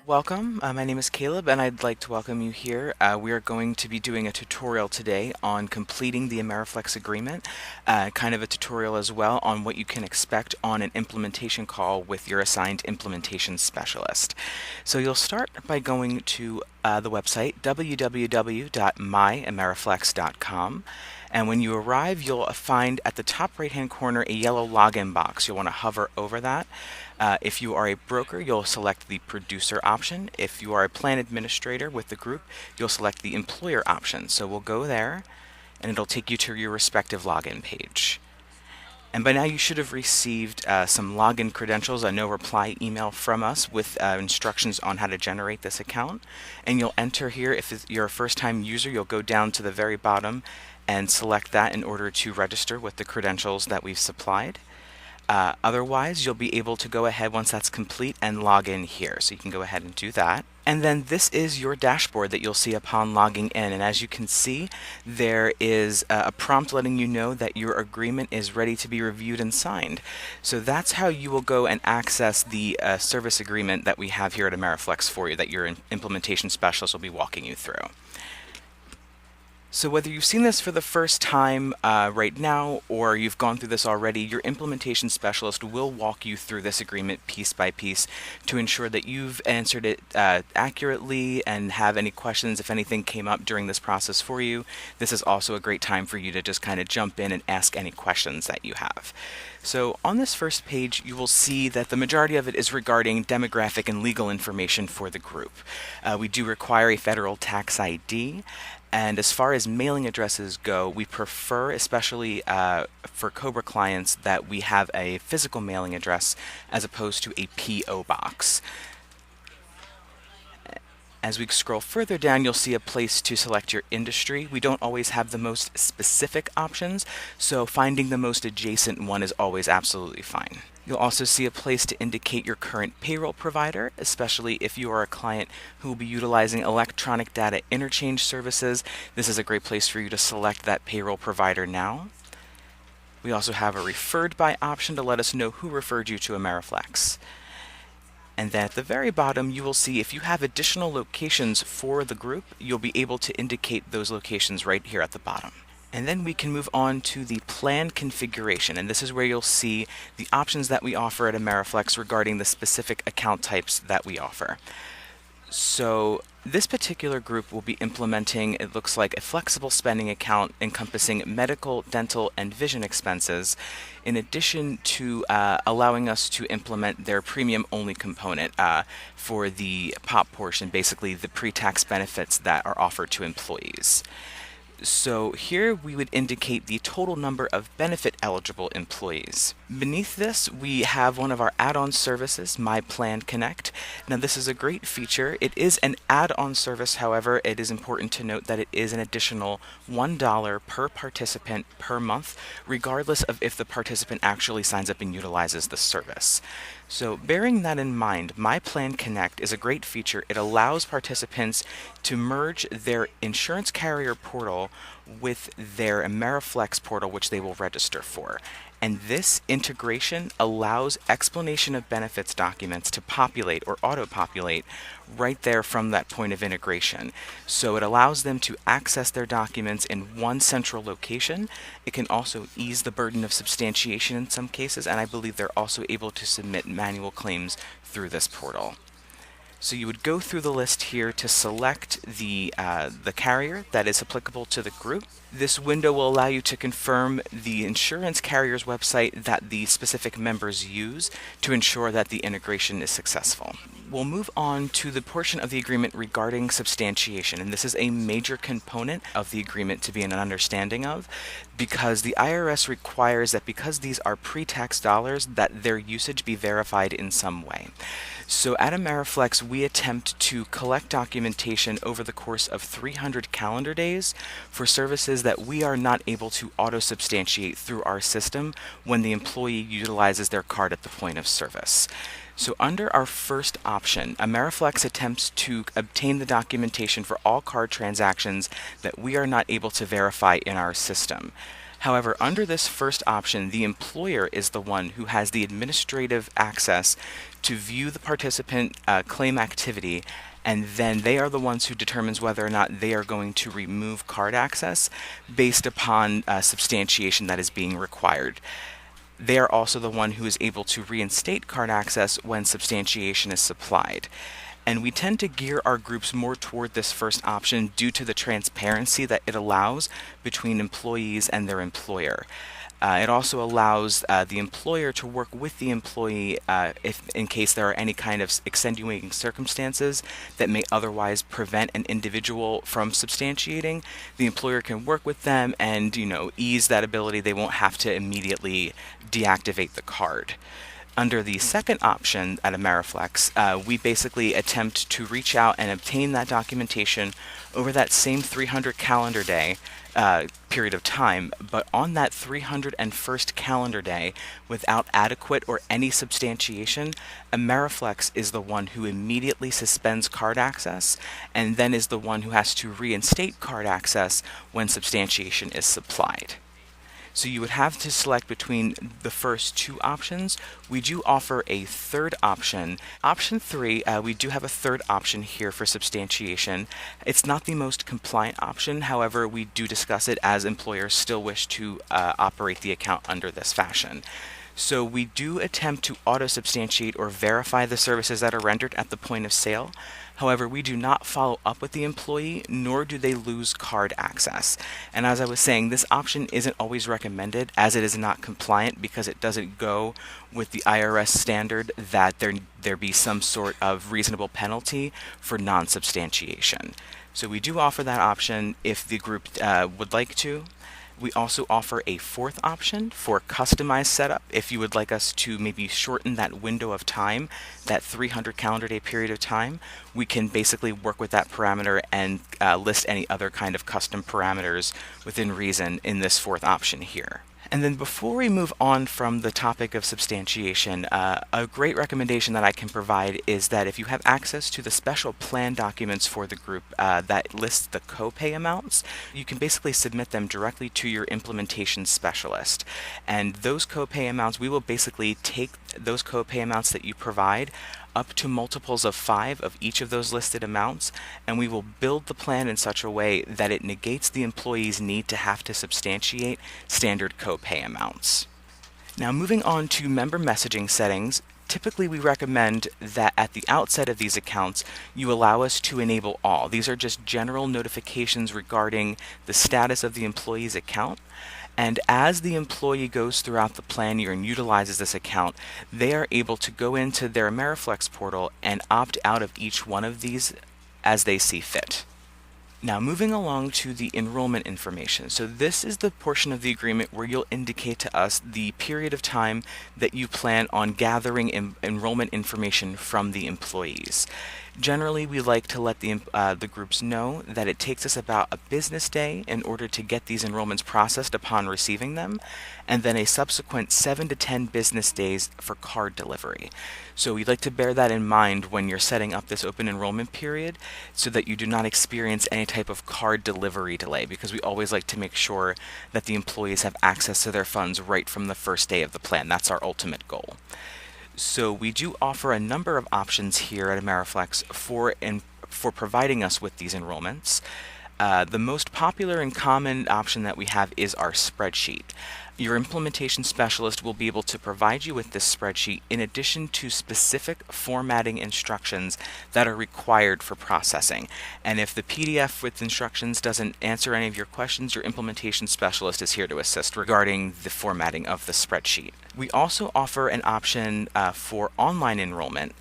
Welcome. My name is Caleb, and I'd like to welcome you here. We are going to be doing a tutorial today on completing the Ameriflex agreement, kind of a tutorial as well on what you can expect on an implementation call with your assigned implementation specialist. So you'll start by going to the website www.myameriflex.com. And when you arrive, you'll find at the top right-hand corner a yellow login box. You'll want to hover over that. If you are a broker, you'll select the producer option. If you are a plan administrator with the group, you'll select the employer option. So we'll go there, and it'll take you to your respective login page. And by now you should have received some login credentials, a no reply email from us with instructions on how to generate this account. And you'll enter here. If you're a first-time user, you'll go down to the very bottom and select that in order to register with the credentials that we've supplied. Otherwise, you'll be able to go ahead once that's complete and log in here. So you can go ahead and do that. And then this is your dashboard that you'll see upon logging in. And as you can see, there is a prompt letting you know that your agreement is ready to be reviewed and signed. So that's how you will go and access the service agreement that we have here at Ameriflex for you, that your implementation specialist will be walking you through. So whether you've seen this for the first time right now or you've gone through this already, your implementation specialist will walk you through this agreement piece by piece to ensure that you've answered it accurately and have any questions if anything came up during this process for you. This is also a great time for you to just kind of jump in and ask any questions that you have. So on this first page, you will see that the majority of it is regarding demographic and legal information for the group. We do require a federal tax ID. And as far as mailing addresses go, we prefer, especially for COBRA clients, that we have a physical mailing address as opposed to a P.O. box. As we scroll further down, you'll see a place to select your industry. We don't always have the most specific options, so finding the most adjacent one is always absolutely fine. You'll also see a place to indicate your current payroll provider, especially if you are a client who will be utilizing electronic data interchange services. This is a great place for you to select that payroll provider now. We also have a referred by option to let us know who referred you to Ameriflex. And then at the very bottom, you will see if you have additional locations for the group, you'll be able to indicate those locations right here at the bottom. And then we can move on to the plan configuration, and this is where you'll see the options that we offer at Ameriflex regarding the specific account types that we offer. So this particular group will be implementing, it looks like, a flexible spending account encompassing medical, dental, and vision expenses, in addition to allowing us to implement their premium-only component for the POP portion, basically the pre-tax benefits that are offered to employees. So here we would indicate the total number of benefit-eligible employees. Beneath this, we have one of our add-on services, MyPlan Connect. Now this is a great feature. It is an add-on service, however, it is important to note that it is an additional $1 per participant per month, regardless of if the participant actually signs up and utilizes the service. So bearing that in mind, MyPlan Connect is a great feature. It allows participants to merge their insurance carrier portal with their Ameriflex portal, which they will register for. And this integration allows explanation of benefits documents to populate or auto-populate right there from that point of integration. So it allows them to access their documents in one central location. It can also ease the burden of substantiation in some cases, and I believe they're also able to submit manual claims through this portal. So you would go through the list here to select the carrier that is applicable to the group. This window will allow you to confirm the insurance carrier's website that the specific members use to ensure that the integration is successful. We'll move on to the portion of the agreement regarding substantiation, and this is a major component of the agreement to be an understanding of, because the IRS requires that because these are pre-tax dollars, that their usage be verified in some way. So at Ameriflex, we attempt to collect documentation over the course of 300 calendar days for services that we are not able to auto-substantiate through our system when the employee utilizes their card at the point of service. So under our first option, Ameriflex attempts to obtain the documentation for all card transactions that we are not able to verify in our system. However, under this first option, the employer is the one who has the administrative access to view the participant claim activity, and then they are the ones who determines whether or not they are going to remove card access based upon substantiation that is being required. They are also the one who is able to reinstate card access when substantiation is supplied. And we tend to gear our groups more toward this first option due to the transparency that it allows between employees and their employer. It also allows the employer to work with the employee if in case there are any kind of extenuating circumstances that may otherwise prevent an individual from substantiating. The employer can work with them and, ease that ability. They won't have to immediately deactivate the card. Under the second option at Ameriflex, we basically attempt to reach out and obtain that documentation over that same 300 calendar day period of time, but on that 301st calendar day, without adequate or any substantiation, Ameriflex is the one who immediately suspends card access and then is the one who has to reinstate card access when substantiation is supplied. So you would have to select between the first two options. We do offer a third option. Option 3, we do have a third option here for substantiation. It's not the most compliant option, however, we do discuss it as employers still wish to operate the account under this fashion. So we do attempt to auto-substantiate or verify the services that are rendered at the point of sale. However, we do not follow up with the employee, nor do they lose card access. And as I was saying, this option isn't always recommended as it is not compliant because it doesn't go with the IRS standard that there be some sort of reasonable penalty for non-substantiation. So we do offer that option if the group would like to. We also offer a fourth option for customized setup if you would like us to maybe shorten that window of time, that 300 calendar day period of time. We can basically work with that parameter and list any other kind of custom parameters within reason in this fourth option here. And then before we move on from the topic of substantiation, a great recommendation that I can provide is that if you have access to the special plan documents for the group that lists the copay amounts, you can basically submit them directly to your implementation specialist. And those copay amounts, we will basically take those copay amounts that you provide up to multiples of 5 of each of those listed amounts, and we will build the plan in such a way that it negates the employee's need to have to substantiate standard copay amounts. Now, moving on to member messaging settings, typically we recommend that at the outset of these accounts you allow us to enable all. These are just general notifications regarding the status of the employee's account. And as the employee goes throughout the plan year and utilizes this account, they are able to go into their Ameriflex portal and opt out of each one of these as they see fit. Now, moving along to the enrollment information. So this is the portion of the agreement where you'll indicate to us the period of time that you plan on gathering enrollment information from the employees. Generally, we like to let the groups know that it takes us about a business day in order to get these enrollments processed upon receiving them, and then a subsequent 7 to 10 business days for card delivery. So we'd like to bear that in mind when you're setting up this open enrollment period so that you do not experience any type of card delivery delay, because we always like to make sure that the employees have access to their funds right from the first day of the plan. That's our ultimate goal. So we do offer a number of options here at Ameriflex for providing us with these enrollments. The most popular and common option that we have is our spreadsheet. Your implementation specialist will be able to provide you with this spreadsheet in addition to specific formatting instructions that are required for processing. And if the PDF with instructions doesn't answer any of your questions, your implementation specialist is here to assist regarding the formatting of the spreadsheet. We also offer an option for online enrollment.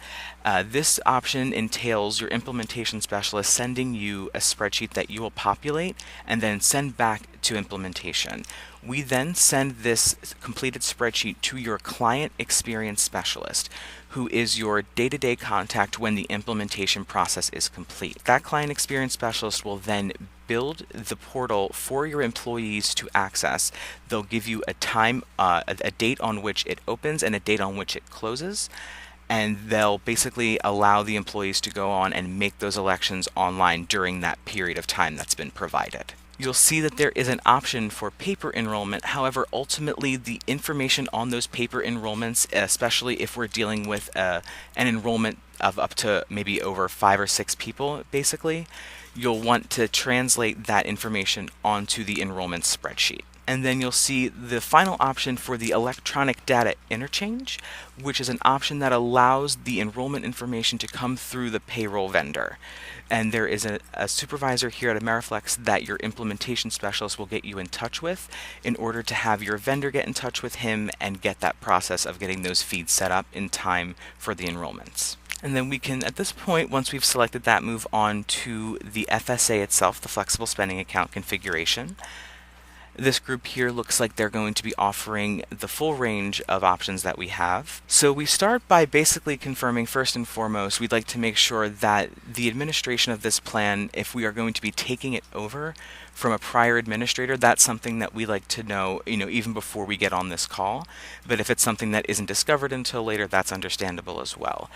This option entails your implementation specialist sending you a spreadsheet that you will populate and then send back to implementation. We then send this completed spreadsheet to your client experience specialist, who is your day-to-day contact when the implementation process is complete. That client experience specialist will then build the portal for your employees to access. They'll give you a time, a date on which it opens and a date on which it closes, and they'll basically allow the employees to go on and make those elections online during that period of time that's been provided. you'll see that there is an option for paper enrollment. However, ultimately the information on those paper enrollments, especially if we're dealing with an enrollment of up to maybe over 5 or 6 people, basically, you'll want to translate that information onto the enrollment spreadsheet. And then you'll see the final option for the electronic data interchange, which is an option that allows the enrollment information to come through the payroll vendor. And there is a supervisor here at Ameriflex that your implementation specialist will get you in touch with in order to have your vendor get in touch with him and get that process of getting those feeds set up in time for the enrollments. And then we can, at this point, once we've selected that, move on to the FSA itself, the flexible spending account configuration. This group here looks like they're going to be offering the full range of options that we have. So we start by basically confirming, first and foremost, we'd like to make sure that the administration of this plan, if we are going to be taking it over from a prior administrator, that's something that we like to know, even before we get on this call. But if it's something that isn't discovered until later, that's understandable as well.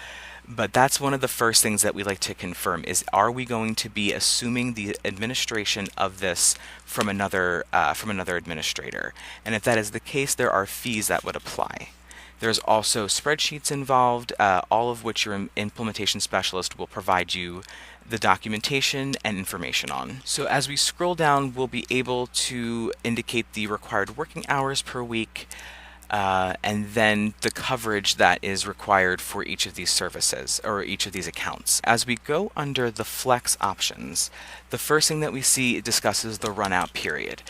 But that's one of the first things that we like to confirm is, are we going to be assuming the administration of this from another administrator? And if that is the case, there are fees that would apply. There's also spreadsheets involved, all of which your implementation specialist will provide you the documentation and information on. So as we scroll down, we'll be able to indicate the required working hours per week, and then the coverage that is required for each of these services or each of these accounts. As we go under the flex options, the first thing that we see discusses the run-out period.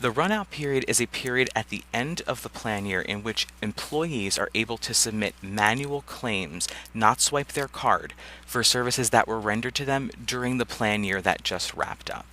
The run-out period is a period at the end of the plan year in which employees are able to submit manual claims, not swipe their card, for services that were rendered to them during the plan year that just wrapped up.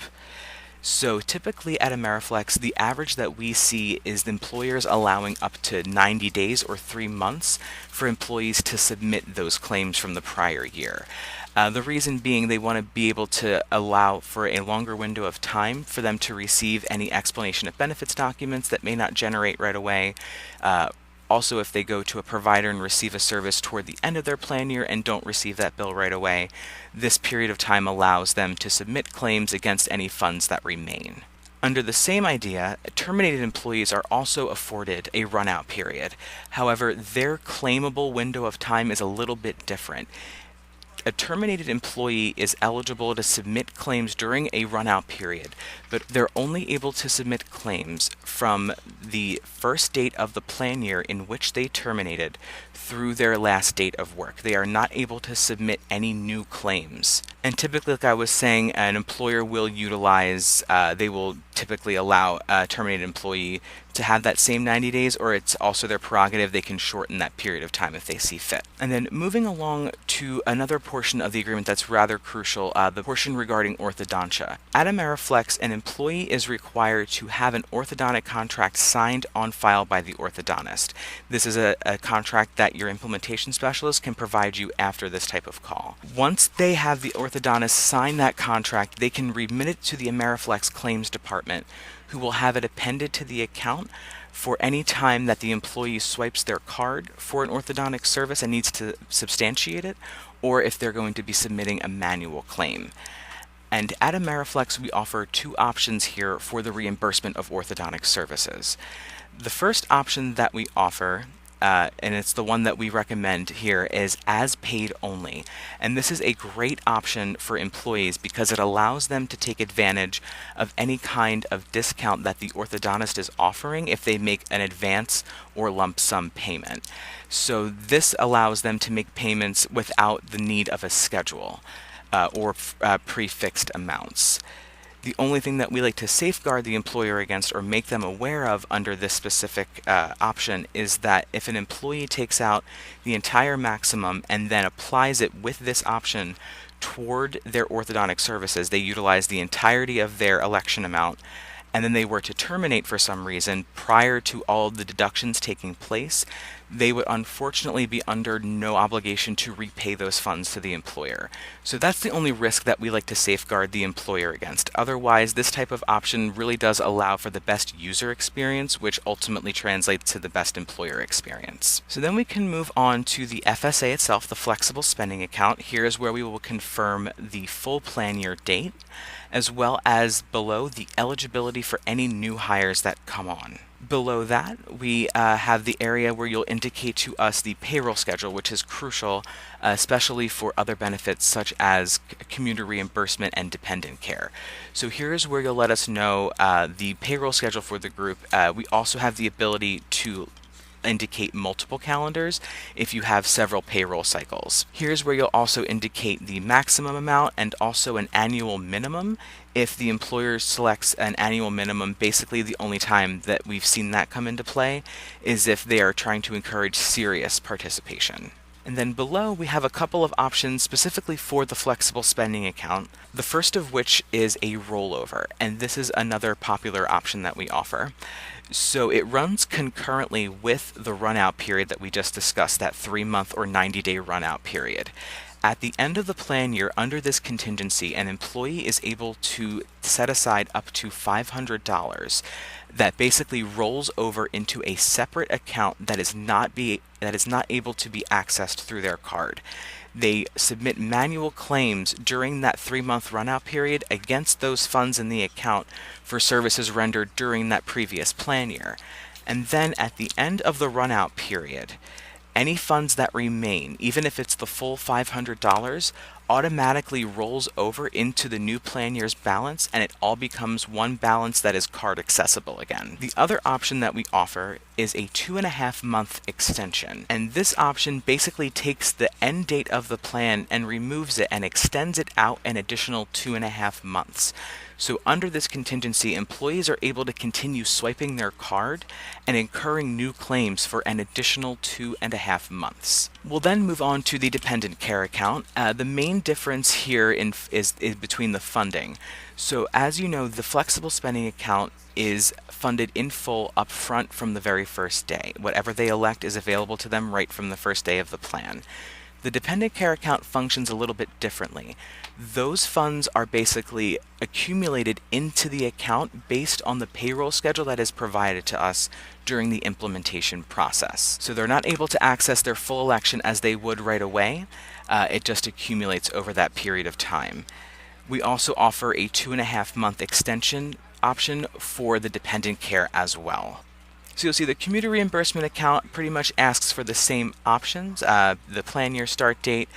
So typically at Ameriflex, the average that we see is the employers allowing up to 90 days or 3 months for employees to submit those claims from the prior year. The reason being they want to be able to allow for a longer window of time for them to receive any explanation of benefits documents that may not generate right away. Also, if they go to a provider and receive a service toward the end of their plan year and don't receive that bill right away, this period of time allows them to submit claims against any funds that remain. Under the same idea, terminated employees are also afforded a run-out period. However, their claimable window of time is a little bit different. A terminated employee is eligible to submit claims during a run-out period, but they're only able to submit claims from the first date of the plan year in which they terminated through their last date of work. They are not able to submit any new claims. And typically, like I was saying, an employer will utilize, they will typically allow a terminated employee to have that same 90 days, or it's also their prerogative. They can shorten that period of time if they see fit. And then moving along to another portion of the agreement that's rather crucial, the portion regarding orthodontia. At Ameriflex, an employee is required to have an orthodontic contract signed on file by the orthodontist. This is a contract that your implementation specialist can provide you after this type of call. Once they have the orthodontist sign that contract, they can remit it to the Ameriflex claims department, who will have it appended to the account for any time that the employee swipes their card for an orthodontic service and needs to substantiate it, or if they're going to be submitting a manual claim. And at Ameriflex, we offer 2 options here for the reimbursement of orthodontic services. The first option that we offer, and it's the one that we recommend here, is as paid only. And this is a great option for employees because it allows them to take advantage of any kind of discount that the orthodontist is offering if they make an advance or lump sum payment. So this allows them to make payments without the need of a schedule or prefixed amounts. The only thing that we like to safeguard the employer against or make them aware of under this specific option is that if an employee takes out the entire maximum and then applies it with this option toward their orthodontic services, they utilize the entirety of their election amount, and then they were to terminate for some reason prior to all of the deductions taking place, they would unfortunately be under no obligation to repay those funds to the employer. So that's the only risk that we like to safeguard the employer against. Otherwise, this type of option really does allow for the best user experience, which ultimately translates to the best employer experience. So then we can move on to the FSA itself, the flexible spending account. Here is where we will confirm the full plan year date. as well as below the eligibility for any new hires that come on. Below that, we have the area where you'll indicate to us the payroll schedule, which is crucial, especially for other benefits such as commuter reimbursement and dependent care. So here's where you'll let us know the payroll schedule for the group. We also have the ability to indicate multiple calendars if you have several payroll cycles. Here's where you'll also indicate the maximum amount and also an annual minimum. If the employer selects an annual minimum, basically the only time that we've seen that come into play is if they are trying to encourage serious participation. And then below we have a couple of options specifically for the flexible spending account, the first of which is a rollover, and this is another popular option that we offer. So it runs concurrently with the run-out period that we just discussed, that 3-month or 90-day run-out period. At the end of the plan year, under this contingency, an employee is able to set aside up to $500 that basically rolls over into a separate account that is not able to be accessed through their card. They submit manual claims during that 3-month run-out period against those funds in the account for services rendered during that previous plan year. And then at the end of the run-out period, any funds that remain, even if it's the full $500, automatically rolls over into the new plan year's balance, and it all becomes one balance that is card accessible again. The other option that we offer is a 2.5-month extension, and this option basically takes the end date of the plan and removes it and extends it out an additional 2.5 months. So under this contingency, employees are able to continue swiping their card and incurring new claims for an additional 2.5 months. We'll then move on to the dependent care account. The main difference here is between the funding. So as you know, the flexible spending account is funded in full up front from the very first day. Whatever they elect is available to them right from the first day of the plan. The dependent care account functions a little bit differently. Those funds are basically accumulated into the account based on the payroll schedule that is provided to us during the implementation process. So they're not able to access their full election as they would right away. It just accumulates over that period of time. We also offer a 2.5-month extension option for the dependent care as well. So you'll see the commuter reimbursement account pretty much asks for the same options, the plan year start date.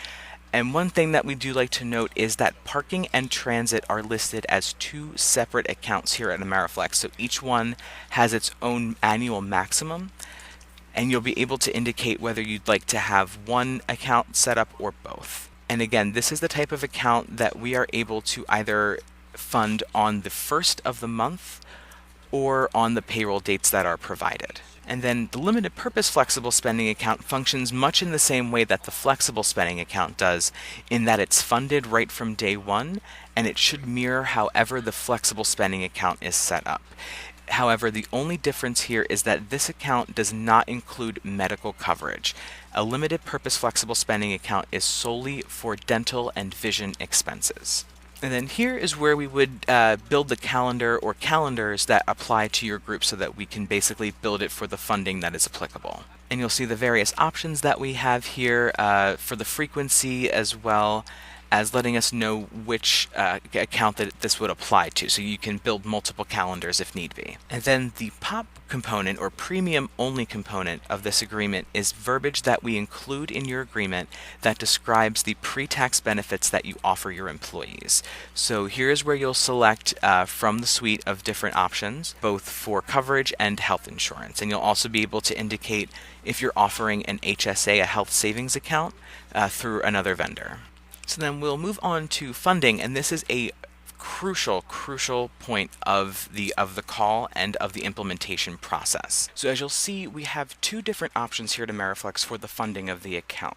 And one thing that we do like to note is that parking and transit are listed as 2 separate accounts here at Ameriflex. So each one has its own annual maximum, and you'll be able to indicate whether you'd like to have one account set up or both. And again, this is the type of account that we are able to either fund on the first of the month or on the payroll dates that are provided. And then the limited purpose flexible spending account functions much in the same way that the flexible spending account does, in that it's funded right from day one, and it should mirror however the flexible spending account is set up. However, the only difference here is that this account does not include medical coverage. A limited purpose flexible spending account is solely for dental and vision expenses. And then here is where we would build the calendar or calendars that apply to your group so that we can basically build it for the funding that is applicable. And you'll see the various options that we have here for the frequency, as well as letting us know which account that this would apply to, so you can build multiple calendars if need be. And then the POP component, or premium only component of this agreement, is verbiage that we include in your agreement that describes the pre-tax benefits that you offer your employees. So here's where you'll select from the suite of different options, both for coverage and health insurance. And you'll also be able to indicate if you're offering an HSA, a health savings account, through another vendor. So then we'll move on to funding, and this is a crucial point of the call and of the implementation process. So as you'll see, we have 2 different options here at Ameriflex for the funding of the account.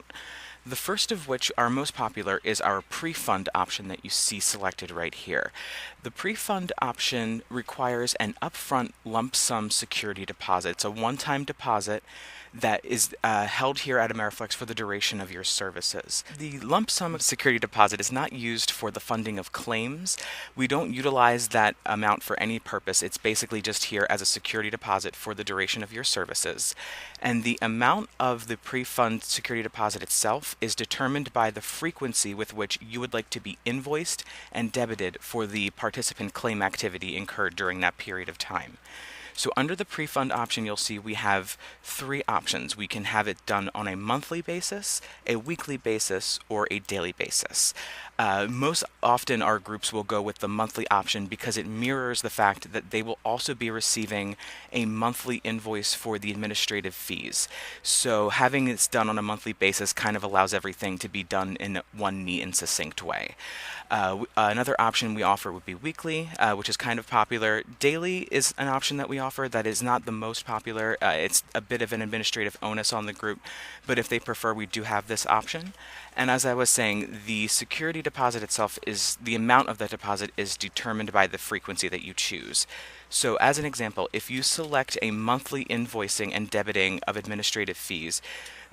The first of which, our most popular, is our pre-fund option that you see selected right here. The pre-fund option requires an upfront lump sum security deposit. It's a one-time deposit that is held here at Ameriflex for the duration of your services. The lump sum of security deposit is not used for the funding of claims. We don't utilize that amount for any purpose. It's basically just here as a security deposit for the duration of your services. And the amount of the pre-fund security deposit itself itself is determined by the frequency with which you would like to be invoiced and debited for the participant claim activity incurred during that period of time. So under the pre-fund option, you'll see we have 3 options. We can have it done on a monthly basis, a weekly basis, or a daily basis. Most often our groups will go with the monthly option because it mirrors the fact that they will also be receiving a monthly invoice for the administrative fees. So having this done on a monthly basis kind of allows everything to be done in one neat and succinct way. Another option we offer would be weekly, which is kind of popular. Daily is an option that we offer that is not the most popular. It's a bit of an administrative onus on the group, but if they prefer, we do have this option. And as I was saying, the security deposit itself is, the amount of the deposit is determined by the frequency that you choose. So as an example, if you select a monthly invoicing and debiting of administrative fees,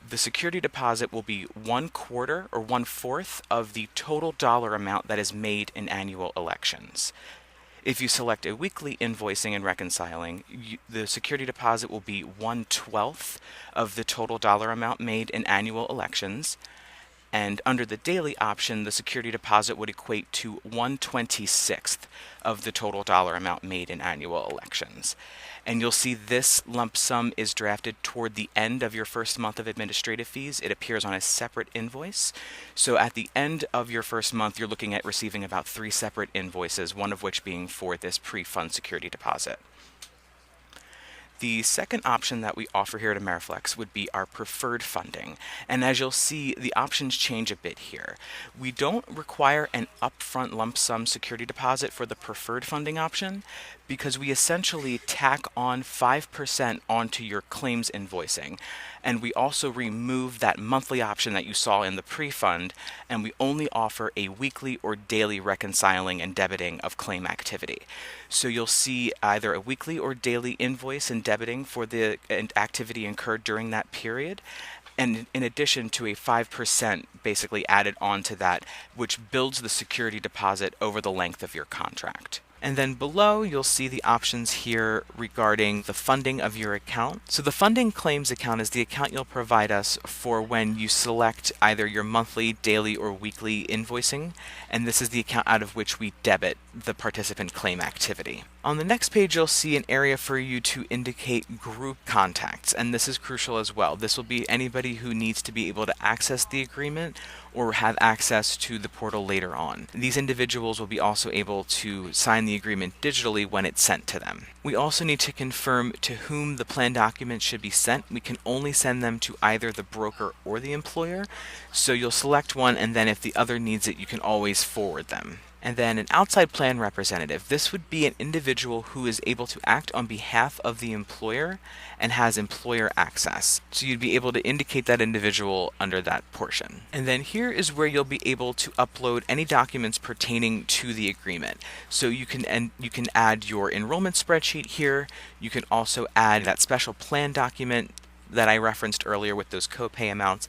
the security deposit will be 1/4 or 1/4 of the total dollar amount that is made in annual elections. If you select a weekly invoicing and reconciling, the security deposit will be 1/12 of the total dollar amount made in annual elections. And under the daily option, the security deposit would equate to 1/26 of the total dollar amount made in annual elections. And you'll see this lump sum is drafted toward the end of your first month of administrative fees. It appears on a separate invoice. So at the end of your first month, you're looking at receiving about 3 separate invoices, one of which being for this pre-fund security deposit. The second option that we offer here at Ameriflex would be our preferred funding. And as you'll see, the options change a bit here. We don't require an upfront lump sum security deposit for the preferred funding option because we essentially tack on 5% onto your claims invoicing. And we also remove that monthly option that you saw in the pre-fund, and we only offer a weekly or daily reconciling and debiting of claim activity. So you'll see either a weekly or daily invoice and debiting for the activity incurred during that period, and in addition to a 5% basically added onto that, which builds the security deposit over the length of your contract. And then below, you'll see the options here regarding the funding of your account. So the funding claims account is the account you'll provide us for when you select either your monthly, daily, or weekly invoicing, and this is the account out of which we debit the participant claim activity. On the next page, you'll see an area for you to indicate group contacts, and this is crucial as well. This will be anybody who needs to be able to access the agreement or have access to the portal later on. These individuals will be also able to sign the agreement digitally when it's sent to them. We also need to confirm to whom the plan documents should be sent. We can only send them to either the broker or the employer, so you'll select one, and then if the other needs it, you can always forward them. And then an outside plan representative. This would be an individual who is able to act on behalf of the employer and has employer access. So you'd be able to indicate that individual under that portion. And then here is where you'll be able to upload any documents pertaining to the agreement. So you can add your enrollment spreadsheet here. You can also add that special plan document that I referenced earlier with those copay amounts.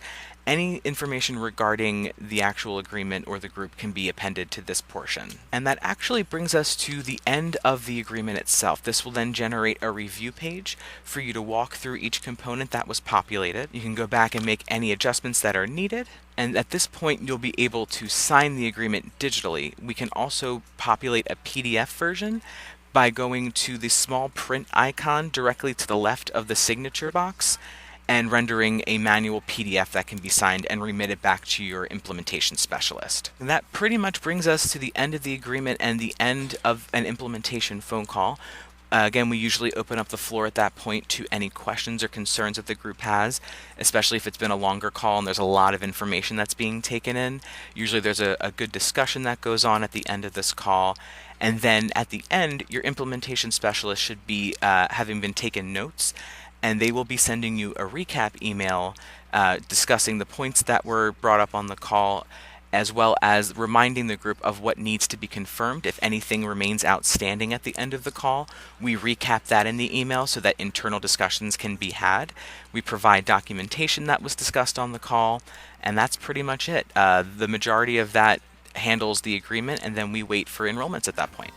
Any information regarding the actual agreement or the group can be appended to this portion. And that actually brings us to the end of the agreement itself. This will then generate a review page for you to walk through each component that was populated. You can go back and make any adjustments that are needed. And at this point, you'll be able to sign the agreement digitally. We can also populate a PDF version by going to the small print icon directly to the left of the signature box and rendering a manual PDF that can be signed and remitted back to your implementation specialist. And that pretty much brings us to the end of the agreement and the end of an implementation phone call. Again, we usually open up the floor at that point to any questions or concerns that the group has, especially if it's been a longer call and there's a lot of information that's being taken in. Usually there's a good discussion that goes on at the end of this call. And then at the end, your implementation specialist should be having been taken notes, and they will be sending you a recap email discussing the points that were brought up on the call, as well as reminding the group of what needs to be confirmed. If anything remains outstanding at the end of the call, we recap that in the email so that internal discussions can be had. We provide documentation that was discussed on the call, and that's pretty much it. The majority of that handles the agreement, and then we wait for enrollments at that point.